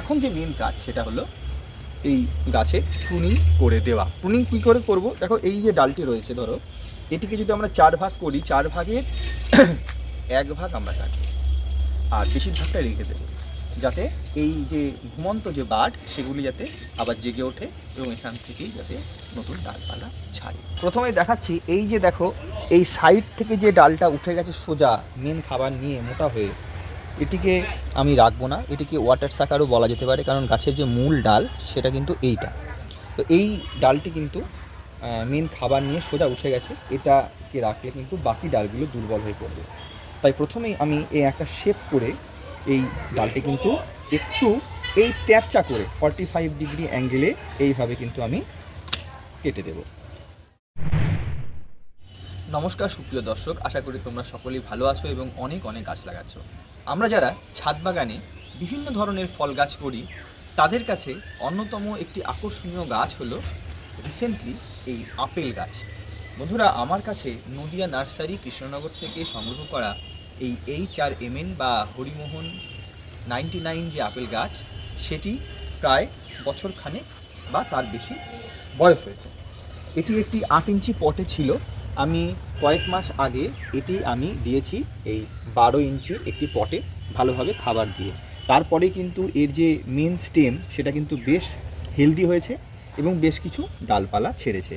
এখন যে মেন কাজ সেটা হলো এই গাছে প্রুনিং করে দেওয়া। প্রুনিং কী করে করব? দেখো এই যে ডালটি রয়েছে, ধরো এটিকে যদি আমরা 4 ভাগ করি, 4 ভাগের 1 ভাগ আমরা কাটবো আর বেশিরভাগটা রেখে দেবো, যাতে এই যে ঘুমন্ত যে বার্ড সেগুলি যাতে আবার জেগে ওঠে এবং এখান থেকেই যাতে নতুন ডালপালা ছাড়ে। প্রথমে দেখাচ্ছি, এই যে দেখো এই সাইড থেকে যে ডালটা উঠে গেছে সোজা মেন খাবার নিয়ে মোটা হয়ে, এটিকে আমি রাখবো না, এটিকে ওয়াটার সাকারও বলা যেতে পারে, কারণ গাছের যে মূল ডাল সেটা কিন্তু এইটা। তো এই ডালটি কিন্তু মেন খাবার নিয়ে সোজা উঠে গেছে, এটাকে রাখলে কিন্তু বাকি ডালগুলো দুর্বল হয়ে পড়বে। তাই প্রথমেই আমি এই একটা শেপ করে এই ডালটি কিন্তু একটু এই তেরচা করে 45 ডিগ্রি অ্যাঙ্গেলে এইভাবে কিন্তু আমি কেটে দেব। নমস্কার সুপ্রিয় দর্শক, আশা করি তোমরা সকলেই ভালো আছো এবং অনেক অনেক গাছ লাগাচ্ছ। আমরা যারা ছাদ বাগানে বিভিন্ন ধরনের ফল গাছ করি, তাদের কাছে অন্যতম একটি আকর্ষণীয় গাছ হলো রিসেন্টলি এই আপেল গাছ। বন্ধুরা, আমার কাছে নদিয়া নার্সারি কৃষ্ণনগর থেকে সংগ্রহ করা এই HRMN বা হরিমোহন 99 যে আপেল গাছ, সেটি প্রায় বছরখানেক বা তার বেশি বয়স হয়েছে। এটি একটি 8 ইঞ্চি পটে ছিল। আমি কয়েক মাস আগে এটি আমি দিয়েছি এই 12 ইঞ্চি একটি পটে ভালোভাবে খাবার দিয়ে। তারপরে কিন্তু এর যে মেন স্টেম সেটা কিন্তু বেশ হেলদি হয়েছে এবং বেশ কিছু ডালপালা ছেড়েছে।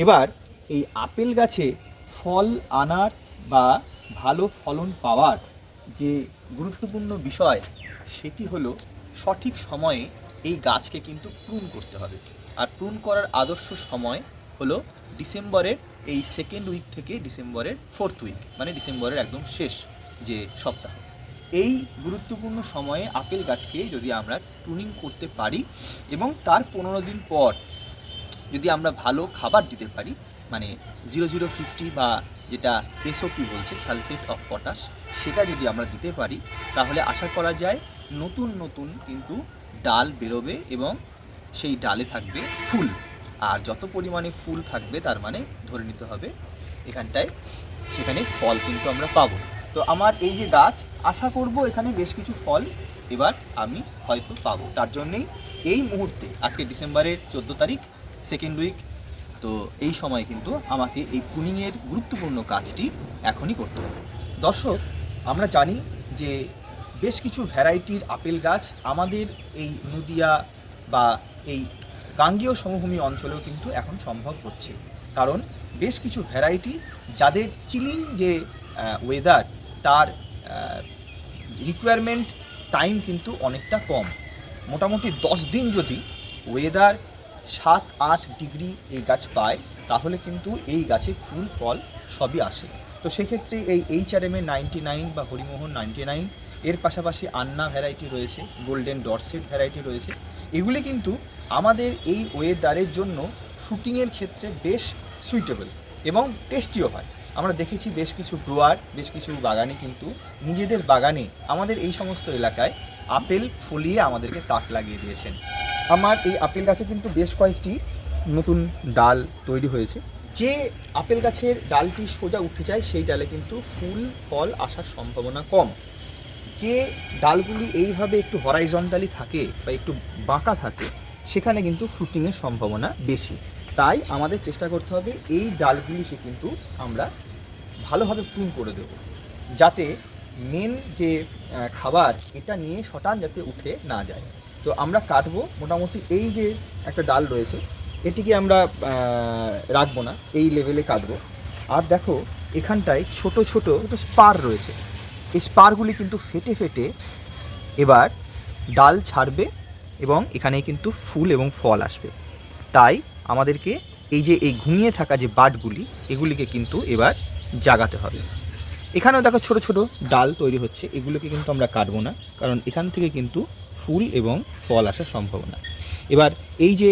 এবার এই আপেল গাছে ফল আনার বা ভালো ফলন পাওয়ার যে গুরুত্বপূর্ণ বিষয় সেটি হলো সঠিক সময়ে এই গাছকে কিন্তু প্রুন করতে হবে। আর প্রুন করার আদর্শ সময় হলো ডিসেম্বরের এই 2nd উইক থেকে ডিসেম্বরের 4th উইক, মানে ডিসেম্বরের একদম শেষ যে সপ্তাহ। এই গুরুত্বপূর্ণ সময়ে আপেল গাছকে যদি আমরা প্রুনিং করতে পারি এবং তার 15 দিন পর যদি আমরা ভালো খাবার দিতে পারি, মানে 0050 বা যেটা SOP বলছে সালফেট অফ পটাশ, সেটা যদি আমরা দিতে পারি তাহলে আশা করা যায় নতুন নতুন কিন্তু ডাল বেরোবে এবং সেই ডালে থাকবে ফুল। আর যত পরিমাণে ফুল থাকবে তার মানে ধরে নিতে হবে এখানটায় সেখানে ফল কিন্তু আমরা পাবো। তো আমার এই যে গাছ, আশা করব এখানে বেশ কিছু ফল এবার আমি হয়তো পাবো। তার জন্যেই এই মুহূর্তে আজকে ডিসেম্বরের 14 তারিখ, 2nd উইক, তো এই সময় কিন্তু আমাকে এই প্রুনিংয়ের গুরুত্বপূর্ণ কাজটি এখনই করতে হবে। দর্শক, আমরা জানি যে বেশ কিছু ভ্যারাইটির আপেল গাছ আমাদের এই নদিয়া বা এই গাঙ্গেয় সমভূমি অঞ্চলেও কিন্তু এখন সম্ভব হচ্ছে, কারণ বেশ কিছু ভ্যারাইটি যাদের চিলিং যে ওয়েদার, তার রিকোয়ারমেন্ট টাইম কিন্তু অনেকটা কম। মোটামুটি 10 দিন যদি ওয়েদার 7-8 ডিগ্রি এই গাছ পায় তাহলে কিন্তু এই গাছে ফুল ফল সবই আসে। তো সেক্ষেত্রে এই HRMN 99 বা হরিমোহন 99 এর পাশাপাশি আন্না ভ্যারাইটি রয়েছে, গোল্ডেন ডরসেট ভ্যারাইটি রয়েছে, এগুলি কিন্তু আমাদের এই ওয়েদারের জন্য ফ্রুটিংয়ের ক্ষেত্রে বেশ সুইটেবল এবং টেস্টিও হয়। আমরা দেখেছি বেশ কিছু গ্রোয়ার, বেশ কিছু বাগানে কিন্তু নিজেদের বাগানে আমাদের এই সমস্ত এলাকায় আপেল ফলিয়ে আমাদেরকে তাক লাগিয়ে দিয়েছেন। আমার এই আপেল গাছে কিন্তু বেশ কয়েকটি নতুন ডাল তৈরি হয়েছে। যে আপেল গাছের ডালটি সোজা উঠে যায় সেই ডালে কিন্তু ফুল ফল আসার সম্ভাবনা কম। যে ডালগুলি এইভাবে একটু হরাইজন্টালি থাকে বা একটু বাঁকা থাকে সেখানে কিন্তু ফ্রুটিংয়ের সম্ভাবনা বেশি। তাই আমাদের চেষ্টা করতে হবে এই ডালগুলিকে কিন্তু আমরা ভালোভাবে প্রুন করে দেব, যাতে মেন যে খাবার এটা নিয়ে শটান যাতে উঠে না যায়। তো আমরা কাটবো, মোটামুটি এই যে একটা ডাল রয়েছে এটিকে আমরা রাখবো না, এই লেভেলে কাটবো। আর দেখো এখানটায় ছোট ছোট স্পার রয়েছে, এই স্পারগুলি কিন্তু ফেটে ফেটে এবার ডাল ছাড়বে এবং এখানে কিন্তু ফুল এবং ফল আসবে। তাই আমাদেরকে এই যে এই ঘুমিয়ে থাকা যে বার্ডগুলি এগুলিকে কিন্তু এবার জাগাতে হবে। এখানেও দেখো ছোট ছোট ডাল তৈরি হচ্ছে, এগুলোকে কিন্তু আমরা কাটবো না, কারণ এখান থেকে কিন্তু ফুল এবং ফল আসার সম্ভাবনা। এবার এই যে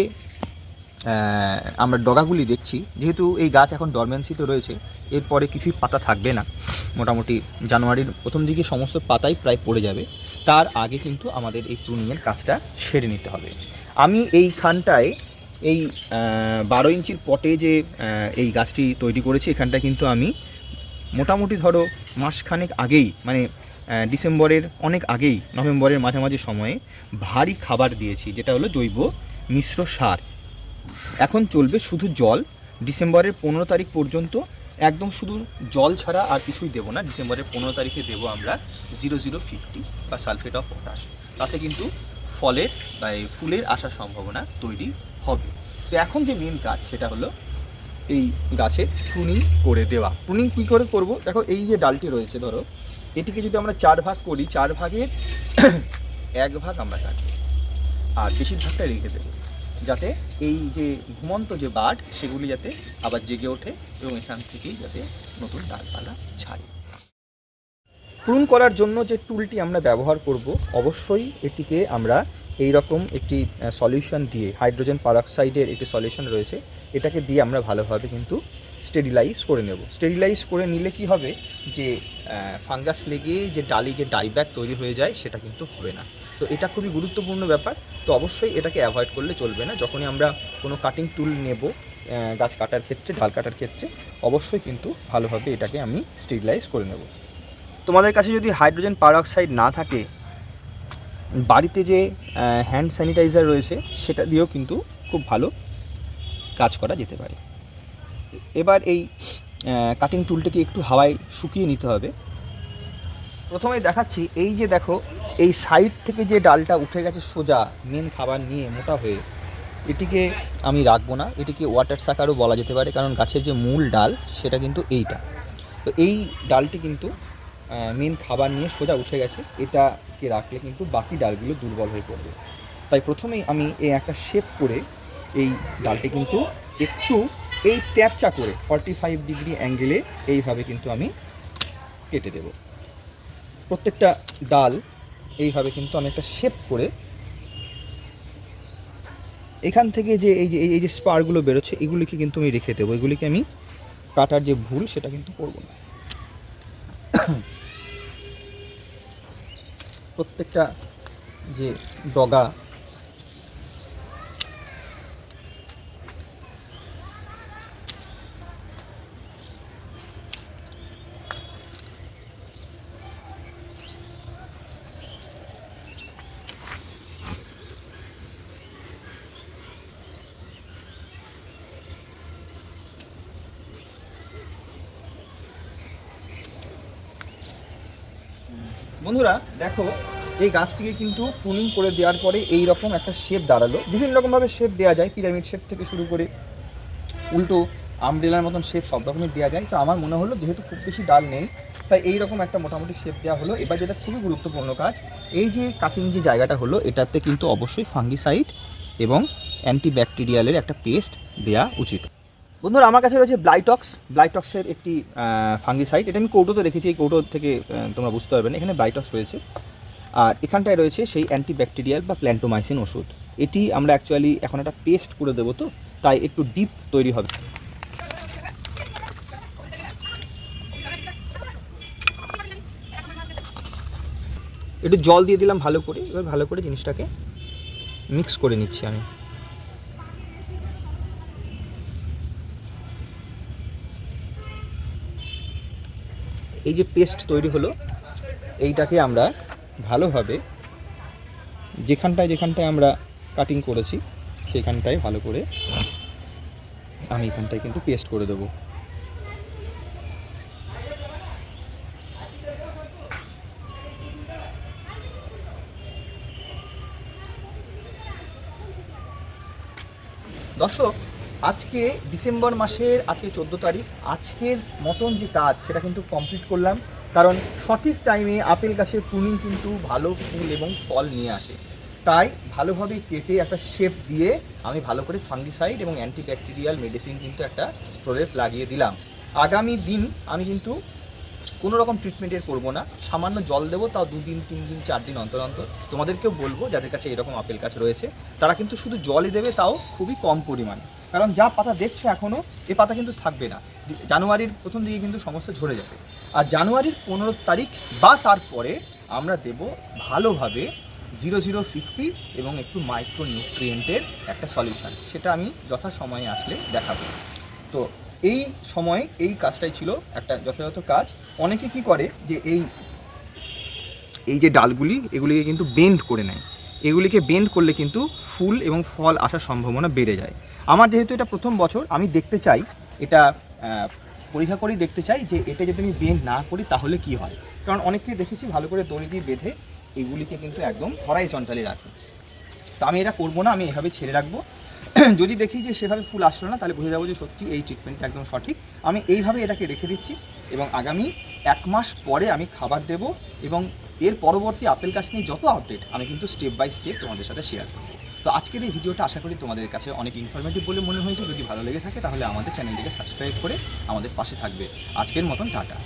আমরা ডগাগুলি দেখছি, যেহেতু এই গাছ এখন ডরমেন্সিতে রয়েছে, এরপরে কিছুই পাতা থাকবে না, মোটামুটি জানুয়ারির প্রথম দিকে সমস্ত পাতাই প্রায় পড়ে যাবে। তার আগে কিন্তু আমাদের এই প্রুনিংয়ের কাজটা সেরে নিতে হবে। আমি এইখানটায় এই 12 ইঞ্চির পটে যে এই গাছটি তৈরি করেছি, এখানটা কিন্তু আমি মোটামুটি ধরো মাসখানেক আগেই, মানে ডিসেম্বরের অনেক আগেই নভেম্বরের মাঝামাঝি সময়ে ভারী খাবার দিয়েছি, যেটা হলো জৈব মিশ্র সার। এখন চলবে শুধু জল। ডিসেম্বরের 15 তারিখ পর্যন্ত একদম শুধু জল ছাড়া আর কিছুই দেবো না। ডিসেম্বরের 15 তারিখে দেবো আমরা 0050 বা সালফেট অফ পটাশ। তাতে কিন্তু ফলের বা এই ফুলের আসার সম্ভাবনা তৈরি হবে। তো এখন যে মেন কাজ সেটা হলো এই গাছের প্রুনিং করে দেওয়া। প্রুনিং কী করে করব? দেখো, এই যে ডালটি রয়েছে, ধরো এটিকে যদি আমরা 4 ভাগ করি, 4 ভাগের 1 ভাগ আমরা কাটবো আর বেশিরভাগটা রেখে দেবো, যাতে এই যে ঘুমন্ত যে বার্ড সেগুলি যাতে আবার জেগে ওঠে এবং এখান থেকেই যাতে নতুন ডালপালা ছাড়ে। প্রুন করার জন্য যে টুলটি আমরা ব্যবহার করব, অবশ্যই এটিকে আমরা এই রকম একটি সলিউশন দিয়ে, হাইড্রোজেন পারঅক্সাইডের একটি সলিউশন রয়েছে, এটাকে দিয়ে আমরা ভালোভাবে কিন্তু স্টেরিলাইজ করে নেব। স্টেরিলাইজ করে নিলে কি হবে, যে ফাঙ্গাস লেগে যে ডালি যে ডাইব্যাক তৈরি হয়ে যায় সেটা কিন্তু হবে না। তো এটা খুবই গুরুত্বপূর্ণ ব্যাপার। তো অবশ্যই এটাকে অ্যাভয়েড করলে চলবে না। যখনই আমরা কোনো কাটিং টুল নেব গাছ কাটার ক্ষেত্রে, ডাল কাটার ক্ষেত্রে, অবশ্যই কিন্তু ভালোভাবে এটাকে আমি স্টেরিলাইজ করে নেব। তোমাদের কাছে যদি হাইড্রোজেন পারঅক্সাইড না থাকে, বাড়িতে যে হ্যান্ড স্যানিটাইজার রয়েছে সেটা দিয়েও কিন্তু খুব ভালো কাজ করা যেতে পারে। এবার এই কাটিং টুলটাকে একটু হাওয়ায় শুকিয়ে নিতে হবে। প্রথমে দেখাচ্ছি, এই যে দেখো, এই সাইড থেকে যে ডালটা উঠে গেছে সোজা মেন খাবার নিয়ে মোটা হয়ে, এটিকে আমি রাখবো না। এটিকে ওয়াটার সাকারও বলা যেতে পারে, কারণ গাছের যে মূল ডাল সেটা কিন্তু এইটা। তো এই ডালটি কিন্তু মেন খাবার নিয়ে সোজা উঠে গেছে, এটাকে রাখলে কিন্তু বাকি ডালগুলো দুর্বল হয়ে পড়বে। তাই প্রথমেই আমি এই একটা শেপ করে এই ডালটি কিন্তু একটু এই তেরচা করে 45 ডিগ্রি অ্যাঙ্গেলে এইভাবে কিন্তু আমি কেটে দেব। প্রত্যেকটা ডাল এইভাবে কিন্তু আমি একটা শেপ করে, এখান থেকে যে এই যে স্পারগুলো বেরোচ্ছে এগুলিকে কিন্তু আমি রেখে দেবো। এগুলিকে আমি কাটার যে ভুল সেটা কিন্তু করব না। প্রত্যেকটা যে ডগা বন্ধুরা দেখো, এই গাছটিকে কিন্তু প্রুনিং করে দেওয়ার পরে এই রকম একটা শেপ দাঁড়ালো। বিভিন্ন রকমভাবে শেপ দেওয়া যায়, পিরামিড শেপ থেকে শুরু করে উল্টো আমব্রেলার মতন শেপ সব রকমের দেওয়া যায়। তো আমার মনে হলো যেহেতু খুব বেশি ডাল নেই, তাই এই রকম একটা মোটামুটি শেপ দেওয়া হলো। এবার যেটা খুবই গুরুত্বপূর্ণ কাজ, এই যে কাটিং যে জায়গাটা হলো এটাতে কিন্তু অবশ্যই ফাঙ্গিসাইড এবং অ্যান্টিব্যাকটেরিয়ালের একটা পেস্ট দেওয়া উচিত। বন্ধুরা, আমার কাছে রয়েছে ব্লাইটক্সের একটি ফাঙ্গিসাইড। এটা আমি কৌটোতে রেখেছি, এই কৌটো থেকে তোমরা বুঝতে পারবে না, এখানে ব্লাইটক্স রয়েছে। আর এখানটায় রয়েছে সেই অ্যান্টিব্যাকটেরিয়াল বা প্ল্যান্টোমাইসিন ওষুধ। এটি আমরা অ্যাকচুয়ালি এখন একটা পেস্ট করে দেবো, তো তাই একটু ডিপ তৈরি হবে। একটু জল দিয়ে দিলাম ভালো করে। এবার ভালো করে জিনিসটাকে মিক্স করে নিচ্ছি আমি। এই যে পেস্ট তৈরি হলো, এইটাকে আমরা ভালোভাবে যেখানটায় আমরা কাটিং করেছি সেখানটায় ভালো করে আমি এখানটায় কিন্তু পেস্ট করে দেবো। দর্শক, আজকে ডিসেম্বর মাসের আজকে 14 তারিখ, আজকের মতন যে কাজ সেটা কিন্তু কমপ্লিট করলাম। কারণ সঠিক টাইমে আপেল গাছের প্রুনিং কিন্তু ভালো ফুল এবং ফল নিয়ে আসে। তাই ভালোভাবে কেটে একটা শেপ দিয়ে আমি ভালো করে ফাঙ্গিসাইড এবং অ্যান্টিব্যাকটেরিয়াল মেডিসিন কিন্তু একটা প্রলেপ লাগিয়ে দিলাম। আগামী দিন আমি কিন্তু কোনো রকম ট্রিটমেন্টের করবো না, সামান্য জল দেবো, তাও 2 দিন 3 দিন 4 দিন অন্তর অন্তর। তোমাদেরকেও বলবো যাদের কাছে এরকম আপেল গাছ রয়েছে তারা কিন্তু শুধু জলই দেবে, তাও খুবই কম পরিমাণে। কারণ যা পাতা দেখছো এখনও, এই পাতা কিন্তু থাকবে না। জানুয়ারির প্রথম দিকে কিন্তু সমস্ত ঝরে যাবে। আর জানুয়ারির 15 তারিখ বা তারপরে আমরা দেব ভালোভাবে 0050 এবং একটু মাইক্রো নিউট্রিয়েন্টের একটা সলিউশন। সেটা আমি যথাসময়ে আসলে দেখাবো। তো এই সময় এই কাজটাই ছিল একটা যথাযথ কাজ। অনেকে কি করে যে এই এই যে ডালগুলি এগুলিকে কিন্তু বেন্ড করে নেয়। এগুলিকে বেন্ড করলে কিন্তু ফুল এবং ফল আসার সম্ভাবনা বেড়ে যায়। আমার যেহেতু এটা প্রথম বছর, আমি দেখতে চাই এটা পরীক্ষা করেই দেখতে চাই যে এটা যদি আমি বেন্ড না করি তাহলে কি হয়। কারণ অনেককেই দেখেছি ভালো করে দড়ি দিয়ে বেঁধে এগুলিকে কিন্তু একদম হরাইজন্টালি রাখে। তো আমি এটা করবো না, আমি এভাবে ছেড়ে রাখবো। যদি দেখি যে সেভাবে ফুল আসলো না, তাহলে বুঝে যাবো যে সত্যি এই ট্রিটমেন্টটা একদম সঠিক। আমি এইভাবে এটাকে রেখে দিচ্ছি এবং আগামী 1 মাস পরে আমি খাবার দেবো এবং এর পরবর্তী আপেল গাছ নিয়ে যত আপডেট আমি কিন্তু স্টেপ বাই স্টেপ তোমাদের সাথে শেয়ার করবো। তো আজকের এই ভিডিওটা আশা করি তোমাদের কাছে অনেক ইনফরমেটিভ বলে মনে হয়েছে। যদি ভালো লেগে থাকে তাহলে আমাদের চ্যানেলটিকে সাবস্ক্রাইব করে আমাদের পাশে থাকবে। আজকের মতন টাটা।